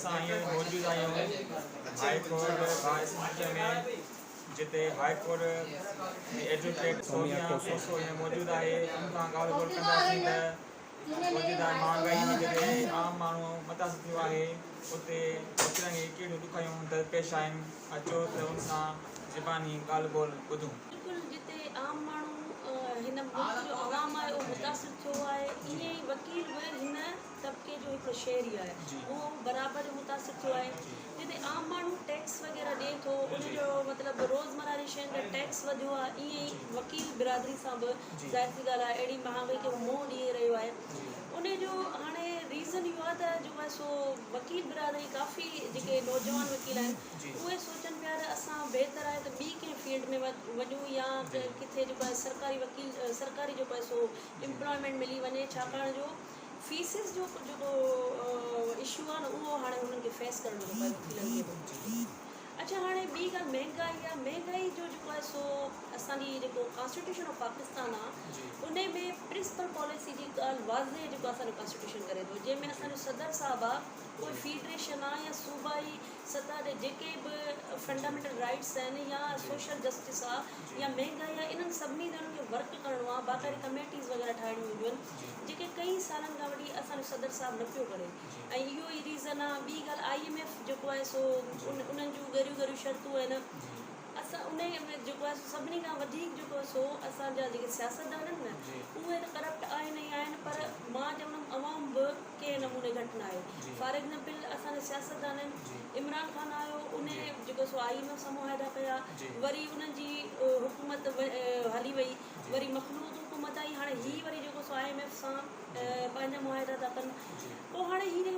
असां हींअर मौजूदु आहियूं हाई कोर्ट भारत में, जिते हाई कोर्ट एडवोकेट सोनिया पेसो हीअं मौजूदु आहे। उन खां ॻाल्हि ॿोल कंदासीं त मौजूदा महांगाई जे करे आम माण्हू मुतासिर थियो आहे। उते वीचारनि खे कहिड़ियूं ॾुखियाऊं दरपेश आहिनि, अचो त उन सां ज़बानी ॻाल्हि ॿोल ॿुधूं। बिल्कुलु जिते आम माण्हू हिन मुल्क जो आवाम आहे उहो मुतासिर थियो आहे, ईअं ई वकील बि हिन तबिके जो हिकिड़ो शहरी आहे, उहो बराबरि मुतासिर थियो आहे। जिते आम माण्हू टैक्स वग़ैरह ॾिए थो, उनजो मतिलबु रोज़मर्रा जी शयुनि जो टैक्स वधियो आहे, ईअं ई वकील बिरादरी सां बि ज़ाहिर सी ॻाल्हि आहे अहिड़ी महांगाई खे मुंहुं ॾिए रहियो आहे। उनजो हाणे रीज़न इहो आहे त जो आहे सो वकील बिरादरी काफ़ी जेके नौजवान वकील आहिनि उहे सोचनि पिया त असां बहितर आहे त ॿी कंहिं फील्ड में वञूं या किथे जेको आहे सरकारी जेको आहे सो एम्प्लॉयमेंट मिली वञे, छाकाणि जो फीसिस जो जेको इशू आहे न उहो हाणे हुननि खे फेस करणो थो पए वकीलनि खे। अच्छा, हाणे ॿी ॻाल्हि महांगाई आहे। महांगाई जो जेको आहे सो असांजी जेको कॉन्स्टिट्यूशन ऑफ पाकिस्तान आहे उन में प्रिंसिपल पॉलिसी जी ॻाल्हि वाज़े जेको असांजो कॉन्स्टिट्यूशन करे थो, जंहिंमें असांजो सदर साहिबु आहे कोई फेडरेशन आहे या सूबाई सतह ते जेके बि फंडामेंटल राइट्स आहिनि या सोशल जस्टिस आहे या महांगाई आहे, इन्हनि सभिनी ते उन्हनि खे वर्क करिणो आहे, बाक़ाइदा कमेटीज़ वग़ैरह ठाहिणियूं हूंदियूं आहिनि जेके कई सालनि खां वठी असांजो सदर साहिबु न पियो करे। ऐं इहो ई रीज़न आहे। ॿी ॻाल्हि IMF जेको आहे सो उन्हनि जूं ॻरियूं शर्तूं आहिनि। असां उन में जेको आहे सभिनी खां वधीक जेको आहे सो असांजा जेके सियासतदान आहिनि न उहे त करप्ट आहिनि ई आहिनि, पर मां चवंदमि अवाम बि कंहिं नमूने घटि न आहे। फॉर एग्ज़ाम्पल असांजा सियासतदान आहिनि, इमरान ख़ान आयो, उन जेको सो IMF सां मुआहिदा कया, वरी उन्हनि जी हुकूमत हली वई, वरी मखलूद हुकूमत आई, हाणे हीअ वरी जेको सो IMF सां पंहिंजा मुआहिदा था कनि। पोइ हाणे हीअ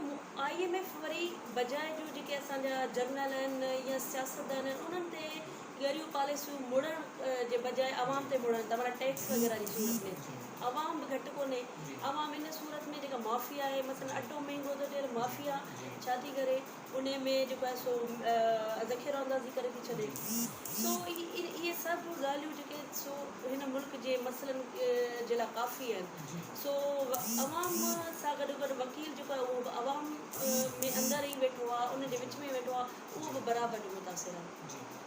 IMF वरी बजाए जो जेके असांजा जर्नल आहिनि या सियासतदान आहिनि उन्हनि ते ॻरियूं पॉलिसियूं मुड़ण जे बजाए आवाम ते मुड़नि था, माना टैक्स वग़ैरह जी सूरत में आवाम बि घटि कोन्हे। आवाम इन सूरत में जेका माफ़िया आहे, मसइलनि अटो महांगो थो थिए, माफ़िया छा थी करे उन में जेको आहे सो ज़ख़ीरो अंदाज़ी करे थी छॾे। सो इहे सभु ॻाल्हियूं जेके सो हिन मुल्क जे मसइलनि जे लाइ काफ़ी आहिनि। सो आवाम सां गॾु गॾु वकील जेको आहे उहो आवाम में अंदरि ई वेठो आहे, उन जे विच में वेठो आहे, उहो बि बराबरि मुतासिर आहे।